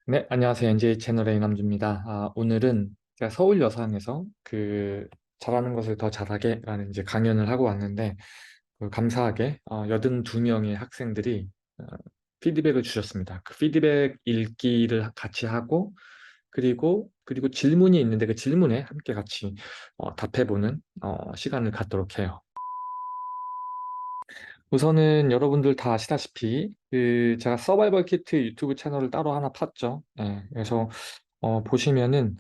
네, 안녕하세요. NJ 채널의 이남주입니다. 오늘은 제가 서울 여상에서 잘하는 것을 더 잘하게라는 이제 강연을 하고 왔는데, 감사하게 82명의 학생들이 어, 피드백을 주셨습니다. 그 피드백 읽기를 같이 하고, 그리고 질문이 있는데 그 질문에 함께 같이 답해보는 시간을 갖도록 해요. 우선은 여러분들 다 아시다시피, 제가 서바이벌 키트 유튜브 채널을 따로 하나 팠죠. 예, 그래서 보시면은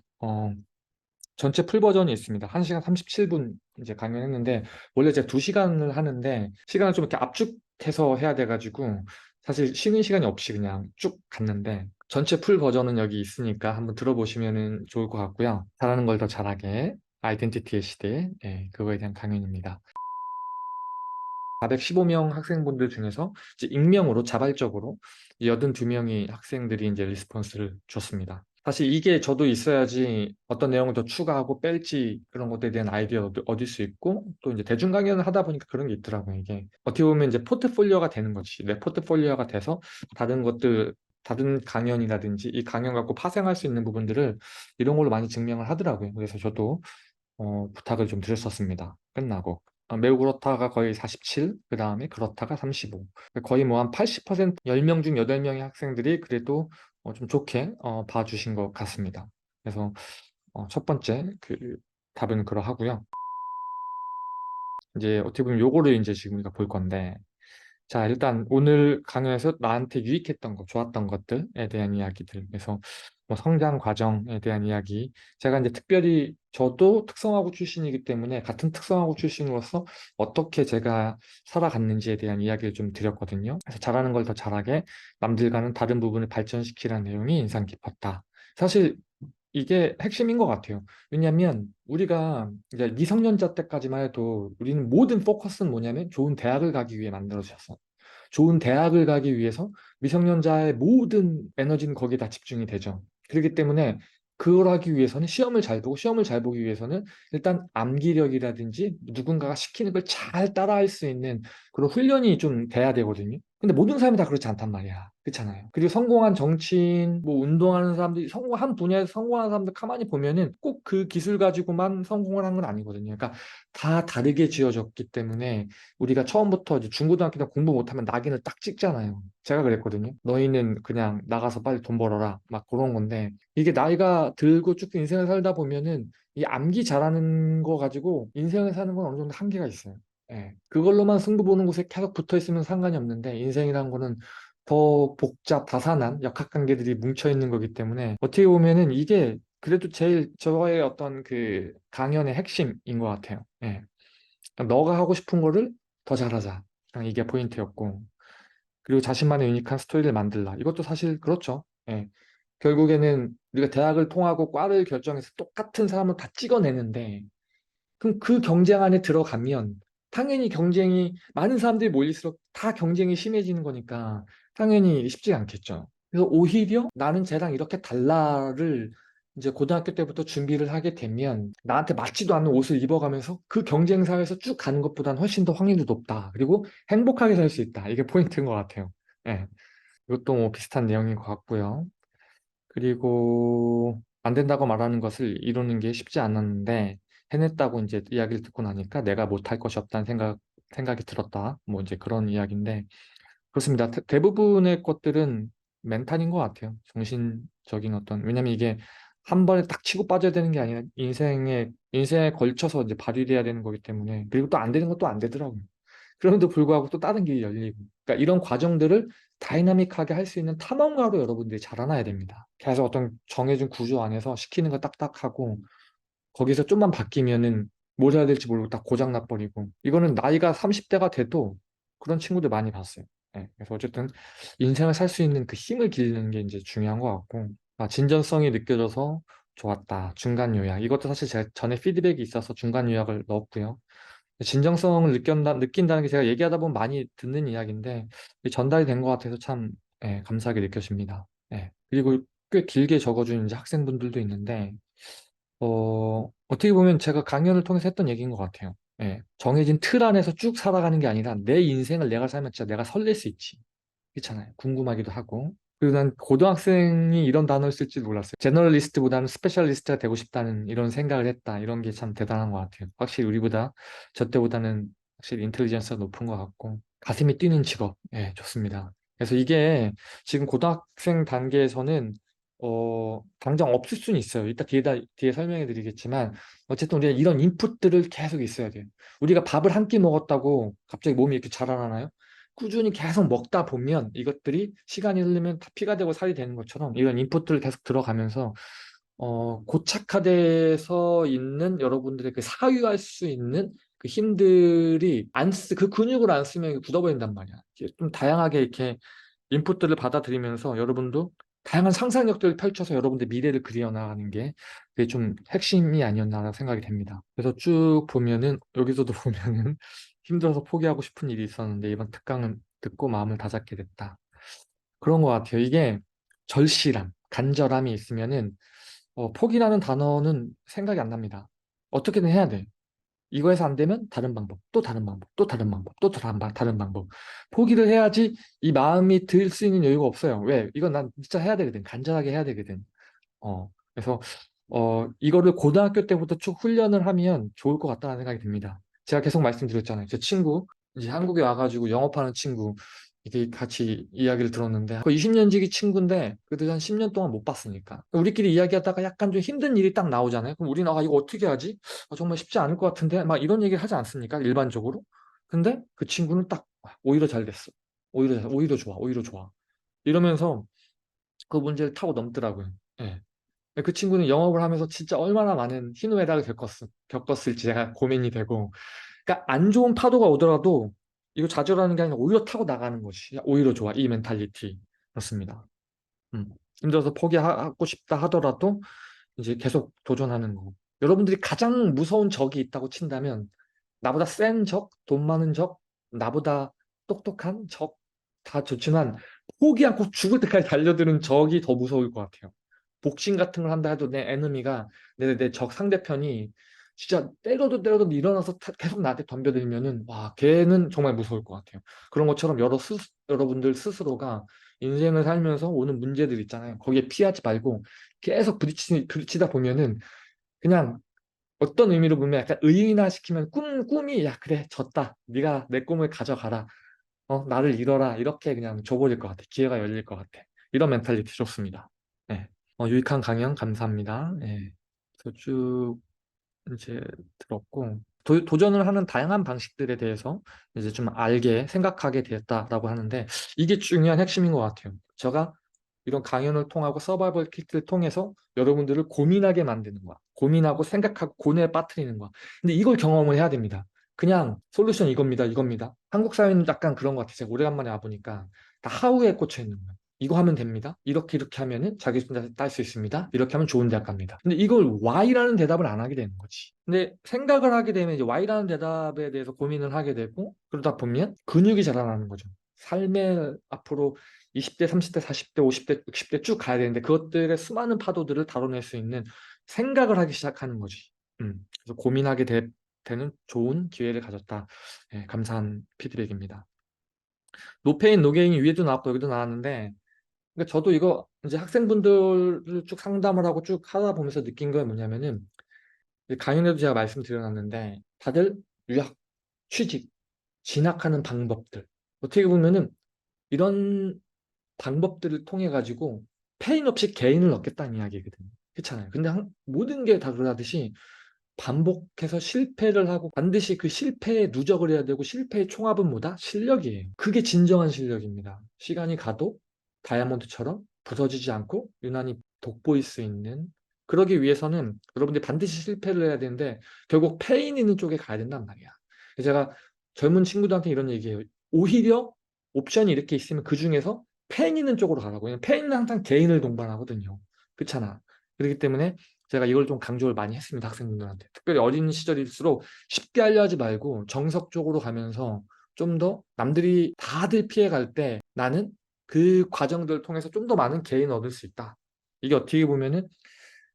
전체 풀 버전이 있습니다. 1시간 37분 이제 강연했는데 원래 제가 2시간을 하는데 시간을 좀 이렇게 압축해서 해야 돼가지고 사실 쉬는 시간이 없이 그냥 쭉 갔는데 전체 풀 버전은 여기 있으니까 한번 들어보시면은 좋을 것 같고요. 잘하는 걸 더 잘하게 아이덴티티의 시대, 예, 그거에 대한 강연입니다. 415명 학생분들 중에서 이제 익명으로 자발적으로 82명의 학생들이 이제 리스폰스를 줬습니다. 사실 이게 저도 있어야지 어떤 내용을 더 추가하고 뺄지 그런 것들에 대한 아이디어도 얻을 수 있고 또 이제 대중 강연을 하다 보니까 그런 게 있더라고요. 이게 어떻게 보면 이제 포트폴리오가 되는 거지. 내 포트폴리오가 돼서 다른 것들 다른 강연이라든지 이 강연 갖고 파생할 수 있는 부분들을 이런 걸로 많이 증명을 하더라고요. 그래서 저도 부탁을 좀 드렸었습니다. 끝나고. 매우 그렇다가 거의 47, 그 다음에 그렇다가 35. 거의 뭐 한 80%, 10명 중 8명의 학생들이 그래도 좀 좋게 봐주신 것 같습니다. 그래서 첫 번째 답은 그러하고요. 이제 어떻게 보면 요거를 이제 지금 우리가 볼 건데, 자, 일단 오늘 강연에서 나한테 유익했던 것, 좋았던 것들에 대한 이야기들. 그래서 뭐 성장 과정에 대한 이야기. 제가 이제 특별히 저도 특성화고 출신이기 때문에 같은 특성화고 출신으로서 어떻게 제가 살아갔는지에 대한 이야기를 좀 드렸거든요. 그래서 잘하는 걸 더 잘하게 남들과는 다른 부분을 발전시키라는 내용이 인상 깊었다. 사실 이게 핵심인 것 같아요. 왜냐하면 우리가 이제 미성년자 때까지만 해도 우리는 모든 포커스는 뭐냐면 좋은 대학을 가기 위해 만들어졌어. 좋은 대학을 가기 위해서 미성년자의 모든 에너지는 거기에 다 집중이 되죠. 그렇기 때문에 그걸 하기 위해서는 시험을 잘 보고 시험을 잘 보기 위해서는 일단 암기력이라든지 누군가가 시키는 걸 잘 따라할 수 있는 그런 훈련이 좀 돼야 되거든요. 근데 모든 사람이 다 그렇지 않단 말이야. 그렇잖아요. 그리고 성공한 정치인, 뭐 운동하는 사람들이 성공한 분야에서 성공하는 사람들 가만히 보면은 꼭 그 기술 가지고만 성공을 한 건 아니거든요. 그러니까 다 다르게 지어졌기 때문에 우리가 처음부터 이제 중고등학교 때 공부 못하면 낙인을 딱 찍잖아요. 제가 그랬거든요. 너희는 그냥 나가서 빨리 돈 벌어라. 막 그런 건데 이게 나이가 들고 쭉 인생을 살다 보면은 이 암기 잘하는 거 가지고 인생을 사는 건 어느 정도 한계가 있어요. 예. 그걸로만 승부 보는 곳에 계속 붙어 있으면 상관이 없는데 인생이란 거는 더 복잡, 다산한 역학관계들이 뭉쳐 있는 거기 때문에 어떻게 보면은 이게 그래도 제일 저의 어떤 그 강연의 핵심인 것 같아요. 예. 그러니까 너가 하고 싶은 거를 더 잘하자. 그냥 이게 포인트였고. 그리고 자신만의 유니크한 스토리를 만들라. 이것도 사실 그렇죠. 예. 결국에는 우리가 대학을 통하고 과를 결정해서 똑같은 사람을 다 찍어내는데 그럼 그 경쟁 안에 들어가면 당연히 경쟁이 많은 사람들이 모일수록 다 경쟁이 심해지는 거니까 당연히 쉽지 않겠죠. 그래서 오히려 나는 쟤랑 이렇게 달라를 이제 고등학교 때부터 준비를 하게 되면 나한테 맞지도 않는 옷을 입어가면서 그 경쟁 사회에서 쭉 가는 것보다는 훨씬 더 확률이 높다. 그리고 행복하게 살 수 있다. 이게 포인트인 것 같아요. 예. 이것도 뭐 비슷한 내용인 것 같고요. 그리고 안 된다고 말하는 것을 이루는 게 쉽지 않았는데 해냈다고 이제 이야기를 듣고 나니까 내가 못할 것이 없다는 생각이 들었다. 뭐 이제 그런 이야기인데 그렇습니다. 대부분의 것들은 멘탈인 것 같아요. 정신적인 어떤 왜냐면 이게 한 번에 딱 치고 빠져야 되는 게 아니라 인생에 걸쳐서 이제 발휘를 해야 되는 거기 때문에 그리고 또 안 되는 것도 안 되더라고요. 그럼에도 불구하고 또 다른 길이 열리고. 그러니까 이런 과정들을 다이나믹하게 할 수 있는 탐험가로 여러분들이 자라나야 됩니다. 계속 어떤 정해진 구조 안에서 시키는 거 딱딱하고 거기서 좀만 바뀌면은 뭘 해야 될지 모르고 딱 고장 나버리고. 이거는 나이가 30대가 돼도 그런 친구들 많이 봤어요. 네, 그래서 어쨌든 인생을 살 수 있는 그 힘을 기르는 게 이제 중요한 것 같고, 진전성이 느껴져서 좋았다. 중간 요약. 이것도 사실 제가 전에 피드백이 있어서 중간 요약을 넣었고요. 진정성을 느낀다는 게 제가 얘기하다 보면 많이 듣는 이야기인데 전달이 된 것 같아서 참 예, 감사하게 느껴집니다. 예. 그리고 꽤 길게 적어준 이제 학생분들도 있는데 어떻게 보면 제가 강연을 통해서 했던 얘기인 것 같아요. 예. 정해진 틀 안에서 쭉 살아가는 게 아니라 내 인생을 내가 살면 진짜 내가 설렐 수 있지. 그렇잖아요. 궁금하기도 하고. 그리고 난 고등학생이 이런 단어를 쓸지 몰랐어요. 제너럴리스트보다는 스페셜리스트가 되고 싶다는 이런 생각을 했다. 이런 게 참 대단한 것 같아요. 확실히 우리보다, 저 때보다는 확실히 인텔리전스가 높은 것 같고, 가슴이 뛰는 직업. 예, 좋습니다. 그래서 이게 지금 고등학생 단계에서는, 당장 없을 수는 있어요. 이따 뒤에 설명해 드리겠지만, 어쨌든 우리가 이런 인풋들을 계속 있어야 돼요. 우리가 밥을 한 끼 먹었다고 갑자기 몸이 이렇게 자라나나요? 꾸준히 계속 먹다 보면 이것들이 시간이 흐르면 다 피가 되고 살이 되는 것처럼 이런 인풋들을 계속 들어가면서 고착화돼서 있는 여러분들의 그 사유할 수 있는 그 힘들이 그 근육을 안 쓰면 굳어버린단 말이야. 이게 좀 다양하게 이렇게 인풋들을 받아들이면서 여러분도 다양한 상상력들을 펼쳐서 여러분들 미래를 그려나가는 게 그게 좀 핵심이 아니었나라는 생각이 됩니다. 그래서 쭉 보면은 여기서도 보면은 힘들어서 포기하고 싶은 일이 있었는데 이번 특강은 듣고 마음을 다잡게 됐다. 그런 것 같아요. 이게 절실함, 간절함이 있으면은 포기라는 단어는 생각이 안 납니다. 어떻게든 해야 돼. 이거 해서 안 되면 다른 방법, 또 다른 방법, 또 다른 방법, 또 다른 방법. 포기를 해야지 이 마음이 들 수 있는 여유가 없어요. 왜? 이건 난 진짜 해야 되거든. 간절하게 해야 되거든. 그래서 이거를 고등학교 때부터 쭉 훈련을 하면 좋을 것 같다는 생각이 듭니다. 제가 계속 말씀드렸잖아요. 제 친구, 이제 한국에 와가지고 영업하는 친구, 이게 같이 이야기를 들었는데, 그 20년지기 친구인데, 그래도 한 10년 동안 못 봤으니까. 우리끼리 이야기하다가 약간 좀 힘든 일이 딱 나오잖아요. 그럼 우리는, 이거 어떻게 하지? 정말 쉽지 않을 것 같은데? 막 이런 얘기를 하지 않습니까? 일반적으로. 근데 그 친구는 딱, 오히려 잘 됐어. 오히려 좋아, 오히려 좋아. 이러면서 그 문제를 타고 넘더라고요. 예. 그 친구는 영업을 하면서 진짜 얼마나 많은 희노애락을 겪었을지 제가 고민이 되고, 그러니까 안 좋은 파도가 오더라도 이거 좌절하는 게 아니라 오히려 타고 나가는 것이 오히려 좋아. 이 멘탈리티. 그렇습니다. 음. 힘들어서 포기하고 싶다 하더라도 이제 계속 도전하는 거. 여러분들이 가장 무서운 적이 있다고 친다면 나보다 센 적, 돈 많은 적, 나보다 똑똑한 적 다 좋지만 포기 않고 죽을 때까지 달려드는 적이 더 무서울 것 같아요. 복싱 같은 걸 한다 해도 내 에너미가 내 적 상대편이 진짜 때려도 일어나서 계속 나한테 덤벼들면은 와 걔는 정말 무서울 것 같아요. 그런 것처럼 여러분들 스스로가 인생을 살면서 오는 문제들 있잖아요. 거기에 피하지 말고 계속 부딪히다 보면은 그냥 어떤 의미로 보면 약간 의인화시키면 꿈이 야 그래 졌다 네가 내 꿈을 가져가라 나를 잃어라 이렇게 그냥 줘버릴 것 같아. 기회가 열릴 것 같아. 이런 멘탈리티 좋습니다. 네. 유익한 강연 감사합니다. 네. 그래서 쭉 이제 들었고 도전을 하는 다양한 방식들에 대해서 이제 좀 알게 생각하게 되었다라고 하는데 이게 중요한 핵심인 것 같아요. 제가 이런 강연을 통하고 서바이벌 키트를 통해서 여러분들을 고민하게 만드는 거야. 고민하고 생각하고 고뇌에 빠뜨리는 거야. 근데 이걸 경험을 해야 됩니다. 그냥 솔루션 이겁니다, 이겁니다. 한국 사회는 약간 그런 것 같아요. 제가 오래간만에 와보니까 다 하우에 꽂혀 있는 거예요. 이거 하면 됩니다. 이렇게 하면은 자격증 딸 수 있습니다. 이렇게 하면 좋은 대학 갑니다. 근데 이걸 why라는 대답을 안 하게 되는 거지. 근데 생각을 하게 되면 이제 why라는 대답에 대해서 고민을 하게 되고 그러다 보면 근육이 자라나는 거죠. 삶의 앞으로 20대, 30대, 40대, 50대, 60대 쭉 가야 되는데 그것들의 수많은 파도들을 다뤄낼 수 있는 생각을 하기 시작하는 거지. 그래서 되는 좋은 기회를 가졌다. 예, 감사한 피드백입니다. 노페인, 노게인이 위에도 나왔고 여기도 나왔는데 그러니까 저도 이거 이제 학생분들을 쭉 상담을 하고 쭉 하다 보면서 느낀 건 뭐냐면은 강연에도 제가 말씀드려놨는데 다들 유학, 취직, 진학하는 방법들 어떻게 보면은 이런 방법들을 통해 가지고 페인 없이 게인을 얻겠다는 이야기거든요. 그렇잖아요. 근데 모든 게 다 그러듯이 반복해서 실패를 하고 반드시 그 실패에 누적을 해야 되고 실패의 총합은 뭐다? 실력이에요. 그게 진정한 실력입니다. 시간이 가도 다이아몬드처럼 부서지지 않고 유난히 돋보일 수 있는 그러기 위해서는 여러분들이 반드시 실패를 해야 되는데 결국 페인 있는 쪽에 가야 된단 말이야. 제가 젊은 친구들한테 이런 얘기해요. 오히려 옵션이 이렇게 있으면 그 중에서 페인 있는 쪽으로 가라고. 왜냐면 페인은 항상 개인을 동반하거든요. 그렇잖아. 그렇기 때문에 제가 이걸 좀 강조를 많이 했습니다. 학생분들한테. 특별히 어린 시절일수록 쉽게 하려 하지 말고 정석적으로 가면서 좀 더 남들이 다들 피해갈 때 나는 그 과정들을 통해서 좀 더 많은 개인 얻을 수 있다. 이게 어떻게 보면은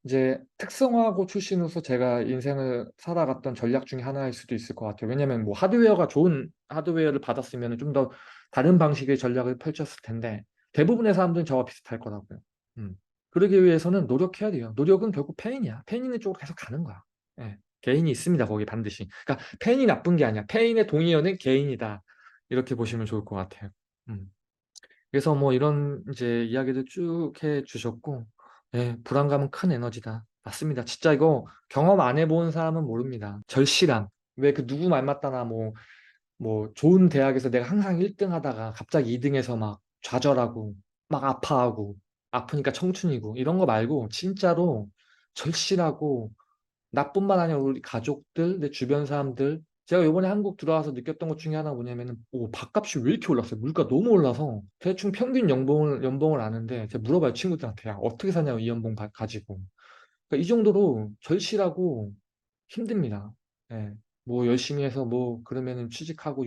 이제 특성화고 출신으로서 제가 인생을 살아갔던 전략 중에 하나일 수도 있을 것 같아요. 왜냐면 뭐 하드웨어가 좋은 하드웨어를 받았으면 좀 더 다른 방식의 전략을 펼쳤을 텐데 대부분의 사람들은 저와 비슷할 거라고요. 음. 그러기 위해서는 노력해야 돼요. 노력은 결국 페인이야. 페인 있는 쪽으로 계속 가는 거야. 예. 개인이 있습니다. 거기 반드시. 그러니까 페인이 나쁜 게 아니야. 페인의 동의어는 개인이다. 이렇게 보시면 좋을 것 같아요. 음. 그래서 뭐 이런 이제 이야기들 쭉 해 주셨고, 예, 불안감은 큰 에너지다. 맞습니다. 진짜 이거 경험 안 해본 사람은 모릅니다. 절실함. 왜 그 누구 말 맞다나 뭐 좋은 대학에서 내가 항상 1등 하다가 갑자기 2등해서 막 좌절하고 막 아파하고 아프니까 청춘이고 이런 거 말고 진짜로 절실하고 나뿐만 아니라 우리 가족들, 내 주변 사람들 제가 이번에 한국 들어와서 느꼈던 것 중에 하나 뭐냐면은 밥값이 왜 이렇게 올랐어요? 물가 너무 올라서 대충 평균 연봉을 아는데 제가 물어봐요 친구들한테 야, 어떻게 사냐고 이 연봉 가지고 그러니까 이 정도로 절실하고 힘듭니다. 예. 뭐 열심히 해서 뭐 그러면은 취직하고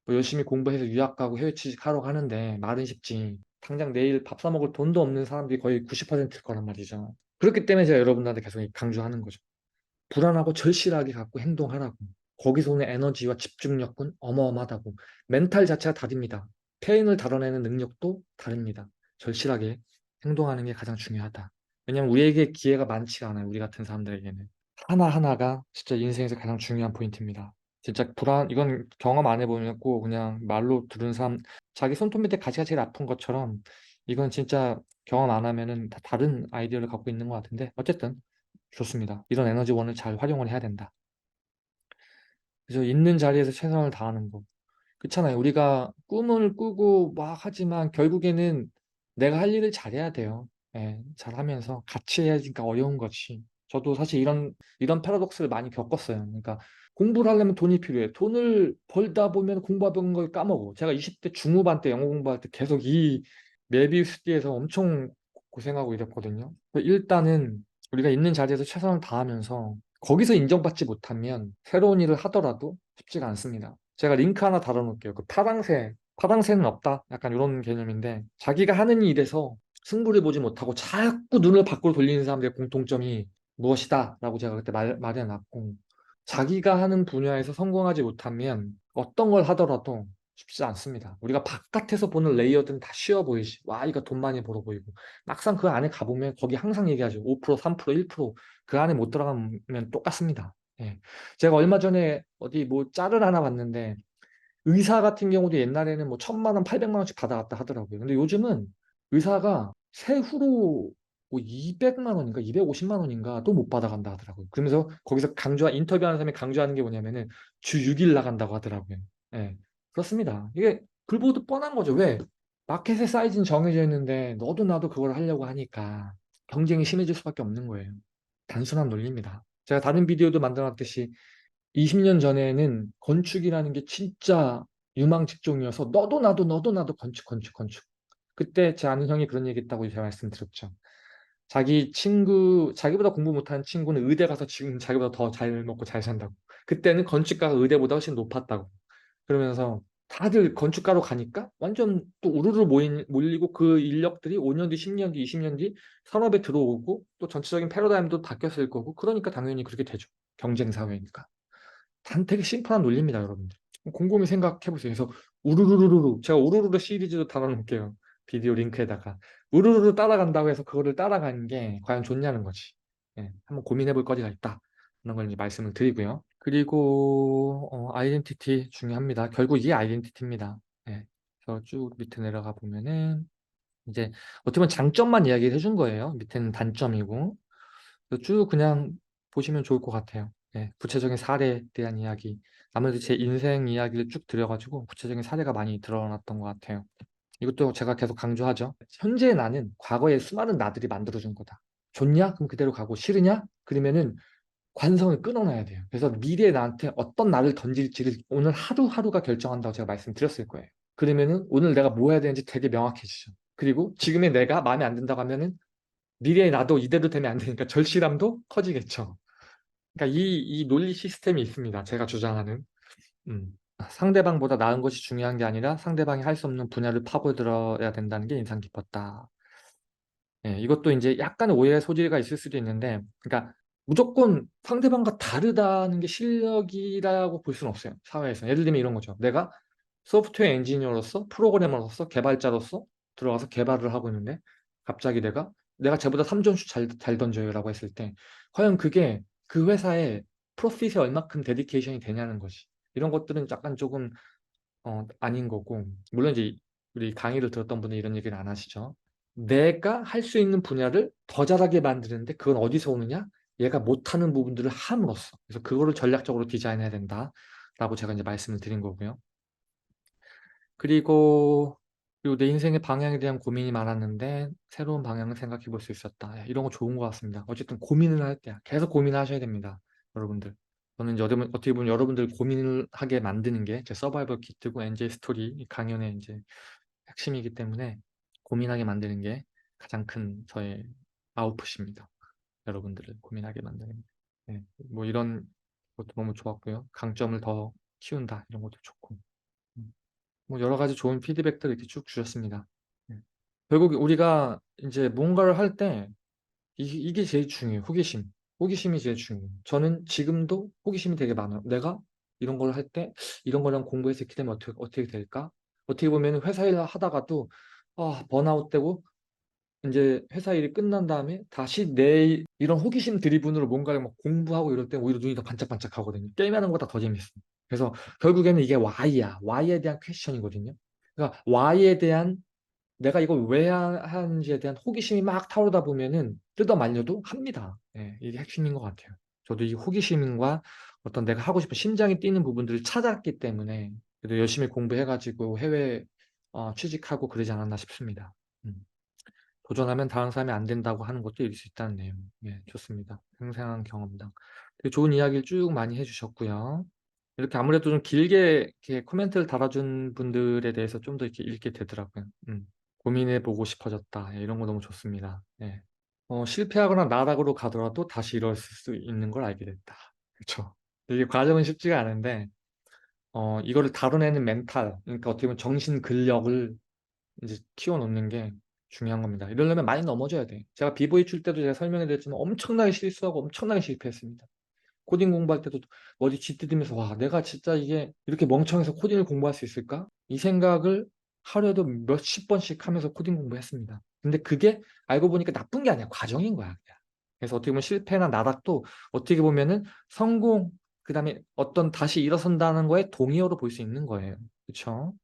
뭐 열심히 공부해서 유학 가고 해외 취직하러 가는데 말은 쉽지. 당장 내일 밥 사 먹을 돈도 없는 사람들이 거의 90%일 거란 말이죠. 그렇기 때문에 제가 여러분들한테 계속 강조하는 거죠. 불안하고 절실하게 갖고 행동하라고. 거기서 오는 에너지와 집중력은 어마어마하다고. 멘탈 자체가 다릅니다. 페인을 달아내는 능력도 다릅니다. 절실하게 행동하는 게 가장 중요하다. 왜냐면 우리에게 기회가 많지가 않아요. 우리 같은 사람들에게는. 하나하나가 진짜 인생에서 가장 중요한 포인트입니다. 진짜 이건 경험 안 해보면 꼭 그냥 말로 들은 사람, 자기 손톱 밑에 가시가 제일 아픈 것처럼 이건 진짜 경험 안 하면은 다 다른 아이디어를 갖고 있는 것 같은데 어쨌든 좋습니다. 이런 에너지원을 잘 활용을 해야 된다. 그래서 있는 자리에서 최선을 다하는 거. 그렇잖아요. 우리가 꿈을 꾸고 막 하지만 결국에는 내가 할 일을 잘해야 돼요. 예, 잘하면서 같이 해야지니까 어려운 거지. 저도 사실 이런 패러독스를 많이 겪었어요. 그러니까 공부를 하려면 돈이 필요해. 돈을 벌다 보면 공부하던 걸 까먹어. 제가 20대 중후반 때 영어 공부할 때 계속 이 메비우스띠에서 엄청 고생하고 이랬거든요. 일단은 우리가 있는 자리에서 최선을 다하면서 거기서 인정받지 못하면 새로운 일을 하더라도 쉽지가 않습니다. 제가 링크 하나 달아놓을게요. 그 파랑새는 없다. 약간 이런 개념인데 자기가 하는 일에서 승부를 보지 못하고 자꾸 눈을 밖으로 돌리는 사람들의 공통점이 무엇이다 라고 제가 그때 말해놨고 자기가 하는 분야에서 성공하지 못하면 어떤 걸 하더라도 쉽지 않습니다. 우리가 바깥에서 보는 레이어들은 다 쉬워 보이지. 와, 이거 돈 많이 벌어 보이고. 막상 그 안에 가보면 거기 항상 얘기하죠. 5%, 3%, 1%그 안에 못 들어가면 똑같습니다. 예. 제가 얼마 전에 어디 뭐 짤을 하나 봤는데 의사 같은 경우도 옛날에는 뭐 1,000만 원, 800만 원씩 받아갔다 하더라고요. 근데 요즘은 의사가 세후로 뭐 200만 원인가 250만 원인가 또 못 받아간다 하더라고요. 그러면서 거기서 인터뷰하는 사람이 강조하는 게 뭐냐면은 주 6일 나간다고 하더라고요. 예. 그렇습니다. 이게 글보도 뻔한 거죠. 왜? 마켓의 사이즈는 정해져 있는데 너도 나도 그걸 하려고 하니까 경쟁이 심해질 수밖에 없는 거예요. 단순한 논리입니다. 제가 다른 비디오도 만들어놨듯이 20년 전에는 건축이라는 게 진짜 유망 직종이어서 너도 나도 건축. 그때 제 아는 형이 그런 얘기 했다고 제가 말씀드렸죠. 자기보다 공부 못하는 친구는 의대 가서 지금 자기보다 더 잘 먹고 잘 산다고. 그때는 건축가가 의대보다 훨씬 높았다고. 그러면서 다들 건축가로 가니까 완전 또 우르르 몰리고 그 인력들이 5년 뒤, 10년 뒤, 20년 뒤 산업에 들어오고 또 전체적인 패러다임도 바뀌었을 거고 그러니까 당연히 그렇게 되죠. 경쟁 사회니까. 되게 심플한 논리입니다, 여러분들. 곰곰이 생각해 보세요. 그래서 우르르르르 제가 우르르르 시리즈도 달아놓을게요. 비디오 링크에다가 우르르르 따라간다고 해서 그거를 따라가는 게 과연 좋냐는 거지. 예, 한번 고민해 볼 거리가 있다. 그런 걸 이제 말씀을 드리고요. 그리고 아이덴티티 중요합니다. 결국 이게 아이덴티티입니다. 예, 그래서 쭉 밑에 내려가 보면은 이제 어떻게 보면 장점만 이야기를 해준 거예요. 밑에는 단점이고 그래서 쭉 그냥 보시면 좋을 것 같아요. 네, 구체적인 사례에 대한 이야기. 아무래도 제 인생 이야기를 쭉 드려가지고 구체적인 사례가 많이 드러났던 것 같아요. 이것도 제가 계속 강조하죠. 현재의 나는 과거의 수많은 나들이 만들어준 거다. 좋냐? 그럼 그대로 가고 싫으냐? 그러면은 관성을 끊어놔야 돼요. 그래서 미래의 나한테 어떤 나를 던질지를 오늘 하루하루가 결정한다고 제가 말씀드렸을 거예요. 그러면은 오늘 내가 뭐 해야 되는지 되게 명확해지죠. 그리고 지금의 내가 마음에 안 든다고 하면은 미래의 나도 이대로 되면 안 되니까 절실함도 커지겠죠. 그러니까 이 논리 시스템이 있습니다. 제가 주장하는. 음. 상대방보다 나은 것이 중요한 게 아니라 상대방이 할 수 없는 분야를 파고들어야 된다는 게 인상 깊었다. 예, 이것도 이제 약간의 오해의 소지가 있을 수도 있는데, 그러니까 무조건 상대방과 다르다는 게 실력이라고 볼 수는 없어요. 사회에서. 예를 들면 이런 거죠. 내가 소프트웨어 엔지니어로서, 프로그래머로서, 개발자로서 들어가서 개발을 하고 있는데 갑자기 내가 쟤보다 3점슛 잘 던져요라고 했을 때 과연 그게 그 회사의 프로핏에 얼마큼 데디케이션이 되냐는 거지. 이런 것들은 약간 조금 아닌 거고, 물론 이제 우리 강의를 들었던 분은 이런 얘기는 안 하시죠. 내가 할 수 있는 분야를 더 잘하게 만드는데 그건 어디서 오느냐? 얘가 못하는 부분들을 함으로써. 그래서 그거를 전략적으로 디자인해야 된다라고 제가 이제 말씀을 드린 거고요. 그리고 내 인생의 방향에 대한 고민이 많았는데 새로운 방향을 생각해 볼 수 있었다. 이런 거 좋은 것 같습니다. 어쨌든 고민을 할 때야. 계속 고민하셔야 됩니다. 여러분들. 저는 이제 어떻게 보면 여러분들 고민을 하게 만드는 게 제 서바이벌 키트고 NJ 스토리 이 강연의 이제 핵심이기 때문에 고민하게 만드는 게 가장 큰 저의 아웃풋입니다. 여러분들을 고민하게 만드는 게. 네, 뭐 이런 것도 너무 좋았고요. 강점을 더 키운다 이런 것도 좋고. 뭐 여러 가지 좋은 피드백들 이렇게 쭉 주셨습니다. 네. 결국 우리가 이제 뭔가를 할 때 이게 제일 중요해요. 호기심. 호기심이 제일 중요해요. 저는 지금도 호기심이 되게 많아요. 내가 이런 걸 할 때 이런 거랑 공부해서 이렇게 되면 어떻게 될까? 어떻게 보면 회사 일 하다가도 번아웃 되고 이제 회사 일이 끝난 다음에 다시 내 이런 호기심 드리븐으로 뭔가를 막 공부하고 이럴 때 오히려 눈이 더 반짝반짝 하거든요. 게임하는 것보다 더 재밌어요. 그래서 결국에는 이게 Why야. Why에 대한 퀘스천이거든요. 그러니까 Why에 대한 내가 이걸 왜 하는지에 대한 호기심이 막 타오르다 보면은 뜯어 말려도 합니다. 예, 이게 핵심인 것 같아요. 저도 이 호기심과 어떤 내가 하고 싶은 심장이 뛰는 부분들을 찾았기 때문에 그래도 열심히 공부해가지고 해외 취직하고 그러지 않았나 싶습니다. 음. 도전하면 다른 사람이 안 된다고 하는 것도 이길 수 있다는 내용. 예, 좋습니다. 생생한 경험담. 되게 좋은 이야기를 쭉 많이 해주셨고요. 이렇게 아무래도 좀 길게 이렇게 코멘트를 달아준 분들에 대해서 좀 더 이렇게 읽게 되더라고요. 고민해보고 싶어졌다. 예, 이런 거 너무 좋습니다. 예. 실패하거나 나락으로 가더라도 다시 일어설 수 있는 걸 알게 됐다. 그렇죠. 이게 과정은 쉽지가 않은데, 이거를 다뤄내는 멘탈, 그러니까 어떻게 보면 정신 근력을 이제 키워놓는 게 중요한 겁니다. 이러려면 많이 넘어져야 돼. 제가 비보이 출 때도 제가 설명해 드렸지만 엄청나게 실수하고 엄청나게 실패했습니다. 코딩 공부할 때도 머리 쥐뜯으면서 와, 내가 진짜 이게 이렇게 멍청해서 코딩을 공부할 수 있을까? 이 생각을 하루에도 몇십 번씩 하면서 코딩 공부했습니다. 근데 그게 알고 보니까 나쁜 게 아니야. 과정인 거야. 그냥. 그래서 어떻게 보면 실패나 나락도 어떻게 보면은 성공, 그다음에 어떤 다시 일어선다는 거에 동의어로 볼 수 있는 거예요. 그렇죠?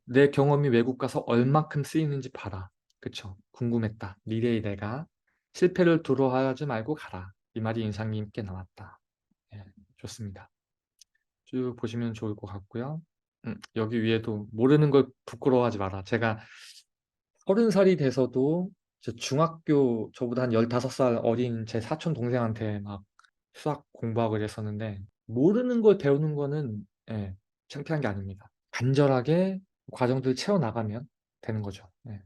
내 경험이 외국 가서 얼마큼 쓰이는지 봐라. 그쵸? 궁금했다. 미래의 내가 실패를 두려워하지 말고 가라. 이 말이 인상 깊게 남았다. 예, 좋습니다. 쭉 보시면 좋을 것 같고요. 여기 위에도 모르는 걸 부끄러워하지 마라. 제가 30살이 돼서도 중학교 저보다 한 15살 어린 제 사촌 동생한테 막 수학 공부하고 이랬었는데 모르는 걸 배우는 거는 예, 창피한 게 아닙니다. 간절하게 과정들 채워나가면 되는 거죠. 예.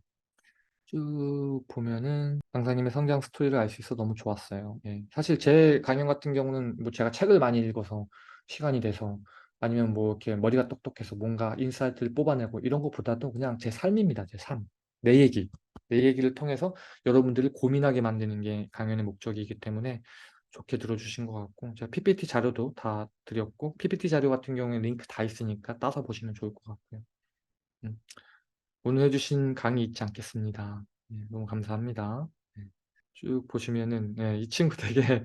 쭉 보면은 강사님의 성장 스토리를 알 수 있어 너무 좋았어요. 예. 사실 제 강연 같은 경우는 뭐 제가 책을 많이 읽어서 시간이 돼서 아니면 뭐 이렇게 머리가 똑똑해서 뭔가 인사이트를 뽑아내고 이런 것보다도 그냥 제 삶입니다. 제 삶. 내 얘기. 내 얘기를 통해서 여러분들을 고민하게 만드는 게 강연의 목적이기 때문에 좋게 들어주신 것 같고 제가 PPT 자료도 다 드렸고 PPT 자료 같은 경우에 링크 다 있으니까 따서 보시면 좋을 것 같고요. 음. 오늘 해주신 강의 잊지 않겠습니다. 네, 너무 감사합니다. 네, 쭉 보시면은 이 친구 되게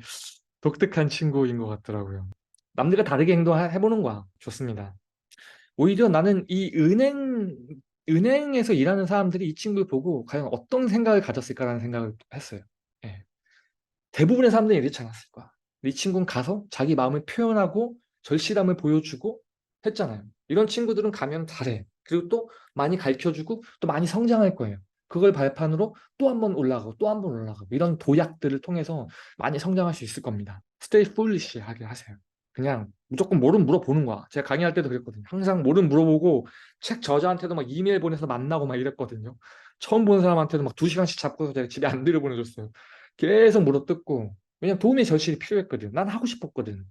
독특한 친구인 것 같더라고요. 남들과 다르게 행동해보는 거야. 좋습니다. 오히려 나는 이 은행에서 일하는 사람들이 이 친구를 보고 과연 어떤 생각을 가졌을까라는 생각을 했어요. 예. 대부분의 사람들이 이렇지 않았을 거야. 근데 이 친구는 가서 자기 마음을 표현하고 절실함을 보여주고 했잖아요. 이런 친구들은 가면 잘해. 그리고 또 많이 가르쳐주고 또 많이 성장할 거예요. 그걸 발판으로 또 한 번 올라가고 또 한 번 올라가고 이런 도약들을 통해서 많이 성장할 수 있을 겁니다. Stay foolish 하게 하세요. 그냥 무조건 뭐든 물어보는 거야. 제가 강의할 때도 그랬거든요. 항상 뭐든 물어보고 책 저자한테도 막 이메일 보내서 만나고 막 이랬거든요. 처음 본 사람한테도 막 2시간씩 잡고서 제가 집에 안 들여보내줬어요. 계속 물어뜯고 왜냐면 도움이 절실히 필요했거든. 난 하고 싶었거든.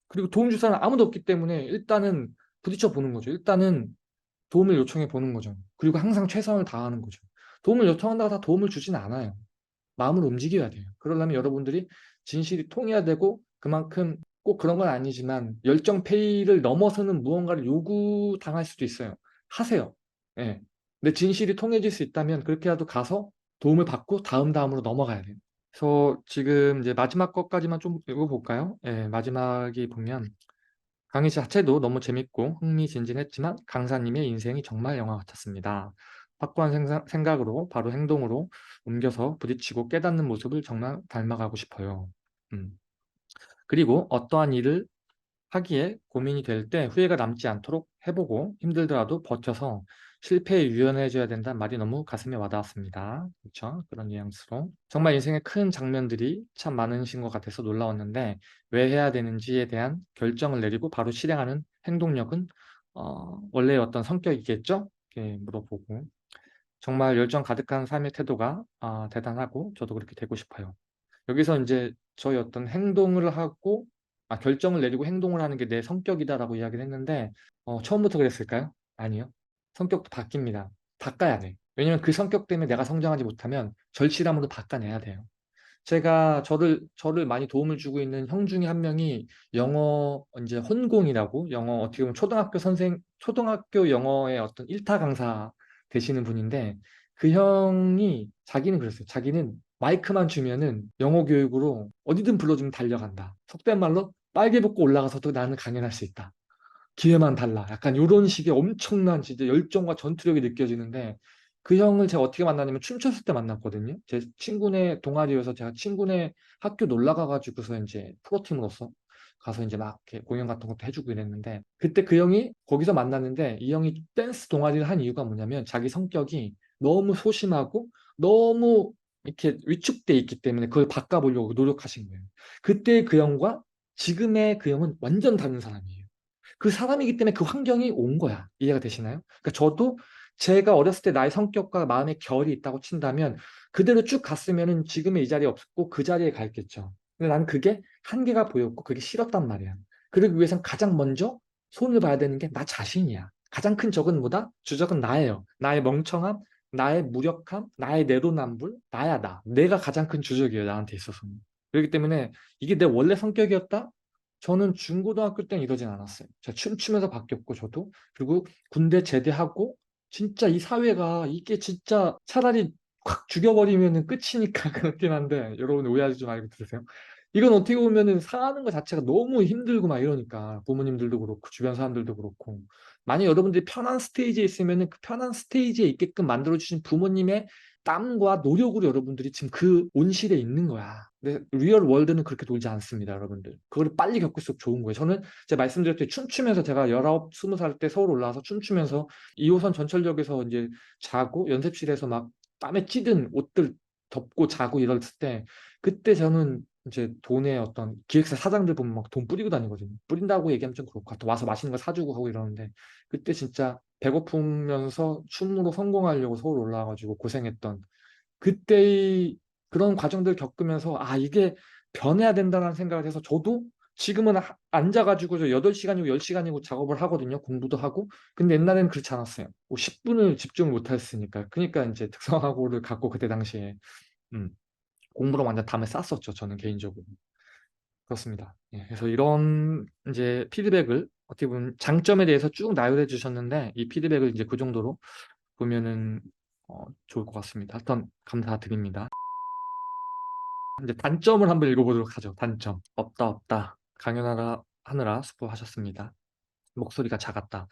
그리고 도움 줄 사람 아무도 없기 때문에 일단은 부딪혀 보는 거죠. 일단은 도움을 요청해 보는 거죠. 그리고 항상 최선을 다하는 거죠. 도움을 요청한다고 다 도움을 주진 않아요. 마음을 움직여야 돼요. 그러려면 여러분들이 진실이 통해야 되고 그만큼 꼭 그런 건 아니지만 열정 페이를 넘어서는 무언가를 요구당할 수도 있어요. 하세요. 예. 내 진실이 통해질 수 있다면 그렇게라도 가서 도움을 받고 다음으로 넘어가야 돼요. 그래서 지금 이제 마지막 것까지만 좀 읽어볼까요? 예, 마지막이 보면 강의 자체도 너무 재밌고 흥미진진했지만 강사님의 인생이 정말 영화 같았습니다. 확고한 생각으로 바로 행동으로 옮겨서 부딪히고 깨닫는 모습을 정말 닮아가고 싶어요. 음. 그리고 어떠한 일을 하기에 고민이 될 때 후회가 남지 않도록 해보고 힘들더라도 버텨서 실패에 유연해져야 된다는 말이 너무 가슴에 와닿았습니다. 그렇죠? 그런 뉘앙스로. 정말 인생의 큰 장면들이 참 많으신 것 같아서 놀라웠는데 왜 해야 되는지에 대한 결정을 내리고 바로 실행하는 행동력은 원래의 어떤 성격이겠죠? 이렇게 물어보고 정말 열정 가득한 삶의 태도가 대단하고 저도 그렇게 되고 싶어요. 여기서 이제 저희 어떤 행동을 하고 결정을 내리고 행동을 하는 게 내 성격이다라고 이야기를 했는데 처음부터 그랬을까요? 아니요. 성격도 바뀝니다. 바꿔야 돼. 왜냐면 그 성격 때문에 내가 성장하지 못하면 절실함으로 바꿔내야 돼요. 제가 저를 많이 도움을 주고 있는 형 중에 한 명이 영어 이제 혼공이라고 영어 어떻게 보면 초등학교 영어의 어떤 일타 강사 되시는 분인데 그 형이 자기는 그랬어요. 자기는 마이크만 주면은 영어 교육으로 어디든 불러주면 달려간다. 속된 말로 빨개 벗고 올라가서도 나는 강연할 수 있다. 기회만 달라. 약간 이런 식의 엄청난 진짜 열정과 전투력이 느껴지는데 그 형을 제가 어떻게 만나냐면 춤췄을 때 만났거든요. 제 친구네 동아리여서 제가 친구네 학교 놀러 가가지고서 이제 프로팀으로서 가서 이제 막 이렇게 공연 같은 것도 해주고 이랬는데 그때 그 형이 거기서 만났는데 이 형이 댄스 동아리를 한 이유가 뭐냐면 자기 성격이 너무 소심하고 너무 이렇게 위축돼 있기 때문에 그걸 바꿔보려고 노력하신 거예요. 그때 그 형과 지금의 그 형은 완전 다른 사람이에요. 그 사람이기 때문에 그 환경이 온 거야. 이해가 되시나요? 그러니까 저도 제가 어렸을 때 나의 성격과 마음의 결이 있다고 친다면 그대로 쭉 갔으면은 지금의 이 자리에 없고 그 자리에 가 있겠죠. 근데 나는 그게 한계가 보였고 그게 싫었단 말이야. 그러기 위해선 가장 먼저 손을 봐야 되는 게 나 자신이야. 가장 큰 적은 뭐다? 주적은 나예요. 나의 멍청함, 나의 무력함, 나의 내로남불, 나야 나. 내가 가장 큰 주적이에요. 나한테 있어서는. 그렇기 때문에 이게 내 원래 성격이었다? 저는 중고등학교 때는 이러진 않았어요. 제가 춤추면서 바뀌었고, 저도. 그리고 군대 제대하고, 진짜 이 사회가 이게 진짜 차라리 확 죽여버리면 끝이니까 그렇긴 한데, 여러분 오해하지 말고 들으세요. 이건 어떻게 보면은 사는 것 자체가 너무 힘들고 막 이러니까, 부모님들도 그렇고, 주변 사람들도 그렇고. 만약 여러분들이 편한 스테이지에 있으면은 그 편한 스테이지에 있게끔 만들어주신 부모님의 땀과 노력으로 여러분들이 지금 그 온실에 있는 거야. 근데 리얼 월드는 그렇게 돌지 않습니다, 여러분들. 그걸 빨리 겪을수록 좋은 거예요. 저는 제가 말씀드렸듯이 춤추면서 제가 19, 20살 때 서울 올라와서 춤추면서 2호선 전철역에서 이제 자고 연습실에서 막 땀에 찌든 옷들 덮고 자고 이랬을 때 그때 저는 이제 돈에 어떤 기획사 사장들 보면 막 돈 뿌리고 다니거든요. 뿌린다고 얘기하면 좀 그렇고 또 와서 맛있는 거 사주고 하고 이러는데 그때 진짜 배고프면서 춤으로 성공하려고 서울 올라와가지고 고생했던 그때의 그런 과정들을 겪으면서 이게 변해야 된다는 생각을 해서 저도 지금은 앉아가지고 저 8시간이고 10시간이고 작업을 하거든요. 공부도 하고. 근데 옛날에는 그렇지 않았어요. 뭐 10분을 집중을 못 했으니까. 그러니까 이제 특성화고를 갖고 그때 당시에 음, 공부로 완전 담을 쌌었죠. 저는 개인적으로. 그렇습니다. 예, 그래서 이런 이제 피드백을 어떻게 보면 장점에 대해서 쭉 나열해 주셨는데 이 피드백을 이제 그 정도로 보면은 좋을 것 같습니다. 하여튼 감사드립니다. 이제 단점을 한번 읽어보도록 하죠. 단점. 없다. 하느라 수고하셨습니다. 목소리가 작았다.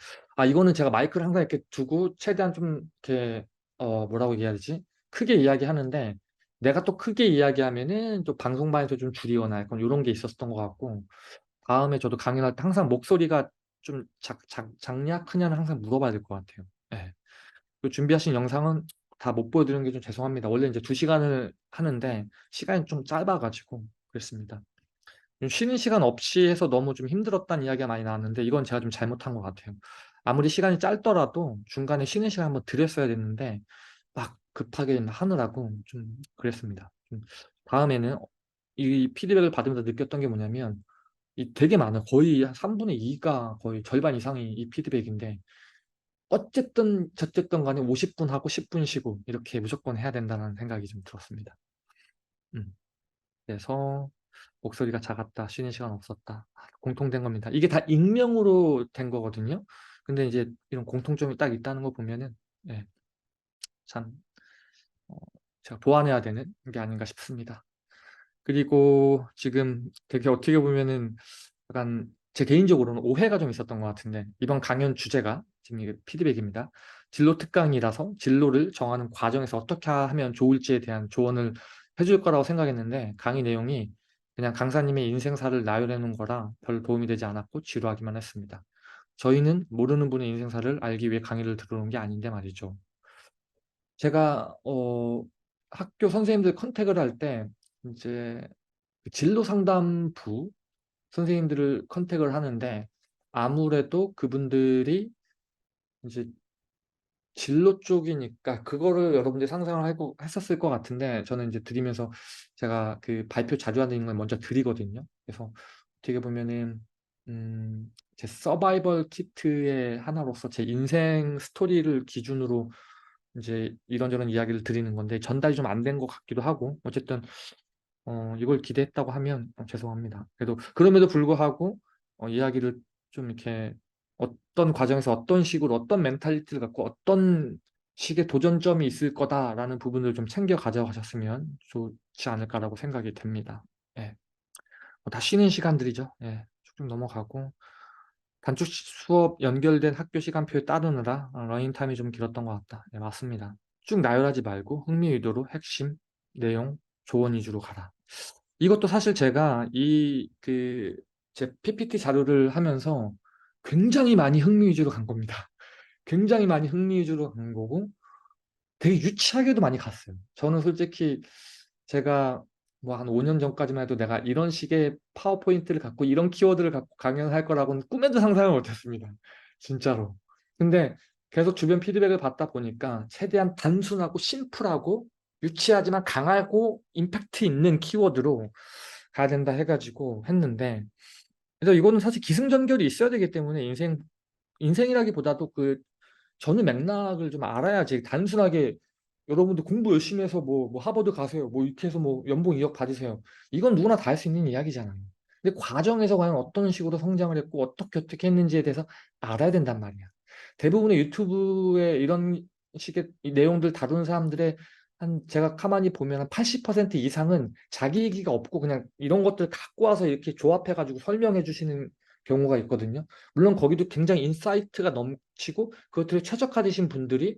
이거는 제가 마이크를 항상 이렇게 두고 최대한 좀 이렇게 뭐라고 얘기해야 되지? 크게 이야기하는데 내가 또 크게 이야기하면은 또 방송반에서 좀 줄이거나 약간 이런 게 있었던 것 같고 다음에 저도 강연할 때 항상 목소리가 좀 작냐 크냐는 항상 물어봐야 될 것 같아요. 예. 그 준비하신 영상은 다 못 보여드리는 게 좀 죄송합니다. 원래 이제 2시간을 하는데 시간이 좀 짧아가지고 그랬습니다. 좀 쉬는 시간 없이 해서 너무 좀 힘들었다는 이야기가 많이 나왔는데 이건 제가 좀 잘못한 것 같아요. 아무리 시간이 짧더라도 중간에 쉬는 시간 한번 드렸어야 됐는데 막 급하게 하느라고 좀 그랬습니다. 다음에는 이 피드백을 받으면서 느꼈던 게 뭐냐면 되게 많아요. 거의 한 3분의 2가 거의 절반 이상이 이 피드백인데 어쨌든 저쨌든 간에 50분 하고 10분 쉬고 이렇게 무조건 해야 된다는 생각이 좀 들었습니다. 음. 그래서 목소리가 작았다, 쉬는 시간 없었다. 공통된 겁니다. 이게 다 익명으로 된 거거든요. 근데 이제 이런 공통점이 딱 있다는 거 보면은 예. 참 어 제가 보완해야 되는 게 아닌가 싶습니다. 그리고 지금 되게 어떻게 보면은 약간 제 개인적으로는 오해가 좀 있었던 것 같은데, 이번 강연 주제가 지금 이게 피드백입니다. 진로 특강이라서 진로를 정하는 과정에서 어떻게 하면 좋을지에 대한 조언을 해줄 거라고 생각했는데, 강의 내용이 그냥 강사님의 인생사를 나열해 놓은 거라 별 도움이 되지 않았고 지루하기만 했습니다. 저희는 모르는 분의 인생사를 알기 위해 강의를 들어 온 게 아닌데 말이죠. 제가 학교 선생님들 컨택을 할 때 인제 그 진로 상담부 선생님들을 컨택을 하는데, 아무래도 그분들이 이제 진로 쪽이니까 그거를 여러분들이 상상을 하고 했었을 것 같은데, 저는 인제 드리면서 제가 그 발표 자료 안에 있는 걸 먼저 드리거든요. 그래서 어떻게 보면은 제 서바이벌 키트의 하나로서 제 인생 스토리를 기준으로 인제 이런저런 이야기를 드리는 건데, 전달이 좀 안 된 것 같기도 하고, 어쨌든 이걸 기대했다고 하면 죄송합니다. 그래도 그럼에도 불구하고 이야기를 좀 이렇게 어떤 과정에서 어떤 식으로 어떤 멘탈리티를 갖고 어떤 식의 도전점이 있을 거다라는 부분을 좀 챙겨 가져가셨으면 좋지 않을까라고 생각이 됩니다. 예. 다 쉬는 시간들이죠. 예. 쭉쭉 넘어가고, 단축 수업 연결된 학교 시간표에 따르느라 러닝 타임이 좀 길었던 것 같다. 네, 맞습니다. 쭉 나열하지 말고 흥미 위주로 핵심, 내용, 조언 위주로 가라. 이것도 사실 제가 제 PPT 자료를 하면서 굉장히 많이 흥미 위주로 간 겁니다. 굉장히 많이 흥미 위주로 간 거고, 되게 유치하게도 많이 갔어요. 저는 솔직히 제가 뭐 한 5년 전까지만 해도 내가 이런 식의 파워포인트를 갖고 이런 키워드를 갖고 강연을 할 거라고는 꿈에도 상상을 못 했습니다. 진짜로. 근데 계속 주변 피드백을 받다 보니까 최대한 단순하고 심플하고 유치하지만 강하고 임팩트 있는 키워드로 가야 된다 해 가지고 했는데, 그래서 이거는 사실 기승전결이 있어야 되기 때문에 인생이라기보다도 그 전후 맥락을 좀 알아야지, 단순하게 여러분들 공부 열심히 해서 뭐 하버드 가세요, 뭐 이렇게 해서 뭐 연봉 2억 받으세요, 이건 누구나 다 할 수 있는 이야기잖아요. 근데 과정에서 과연 어떤 식으로 성장을 했고 어떻게 했는지에 대해서 알아야 된단 말이야. 대부분의 유튜브에 이런 식의 이 내용들 다루는 사람들의 제가 가만히 보면 한 80% 이상은 자기 얘기가 없고 그냥 이런 것들 갖고 와서 이렇게 조합해 가지고 설명해 주시는 경우가 있거든요. 물론 거기도 굉장히 인사이트가 넘치고 그것들에 최적화되신 분들이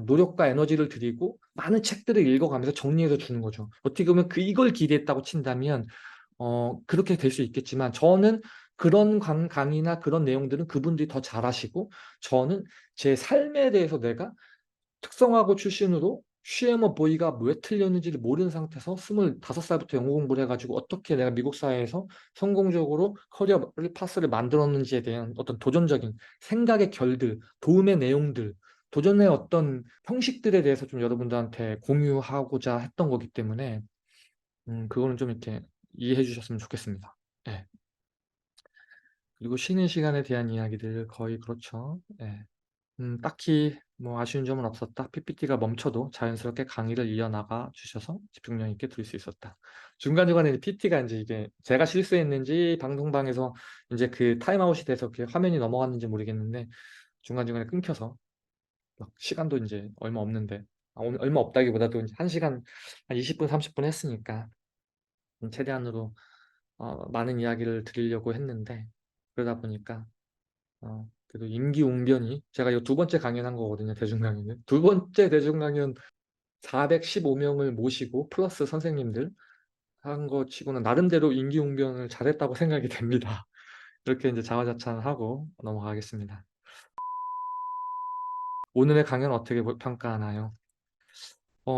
노력과 에너지를 들이고 많은 책들을 읽어가면서 정리해서 주는 거죠. 어떻게 보면 이걸 기대했다고 친다면 그렇게 될 수 있겠지만, 저는 그런 강의나 그런 내용들은 그분들이 더 잘하시고, 저는 제 삶에 대해서 내가 특성화고 출신으로 시에머 보이가 왜 틀렸는지를 모르는 상태에서 25살부터 영어 공부를 해 가지고 어떻게 내가 미국 사회에서 성공적으로 커리어를 파스를 만들었는지에 대한 어떤 도전적인 생각의 결들, 도움의 내용들, 도전의 어떤 형식들에 대해서 좀 여러분들한테 공유하고자 했던 거기 때문에 그거는 좀 이렇게 이해해 주셨으면 좋겠습니다. 예. 그리고 쉬는 시간에 대한 이야기들 거의 그렇죠. 예. 딱히 뭐 아쉬운 점은 없었다. PPT가 멈춰도 자연스럽게 강의를 이어나가 주셔서 집중력 있게 들을 수 있었다. 중간중간에 이제 PPT가 인제 이게 제가 실수했는지 방송방에서 인제 그 타임아웃이 돼서 그 화면이 넘어갔는지 모르겠는데, 중간중간에 끊겨서 막 시간도 인제 얼마 없는데, 얼마 없다기보다도 인제 1 시간 한 20 분, 30분 했으니까 최대한으로 많은 이야기를 드리려고 했는데, 그러다 보니까 그래도 임기응변이, 제가 이거 두 번째 강연한 거거든요, 대중 강연은. 두 번째 대중 강연 415 명을 모시고 플러스 선생님들 한 거 치고는 나름대로 임기응변을 잘했다고 생각이 됩니다. 이렇게 인제 자화자찬하고 넘어가겠습니다. 오늘의 강연 어떻게 평가하나요?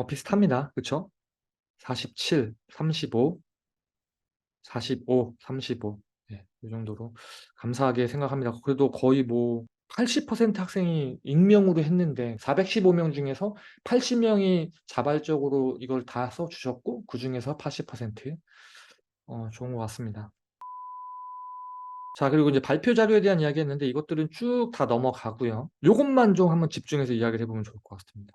비슷합니다. 그쵸? 47, 35, 45, 35. 예. 이 정도로 감사하게 생각합니다. 그래도 거의 뭐 80% 학생이 익명으로 했는데 415명 중에서 80 명이 자발적으로 이걸 다 써 주셨고, 그중에서 80% 좋은 것 같습니다. 자, 그리고 이제 발표 자료에 대한 이야기했는데 이것들은 쭉 다 넘어가고요. 요것만 좀 한번 집중해서 이야기를 해 보면 좋을 것 같습니다.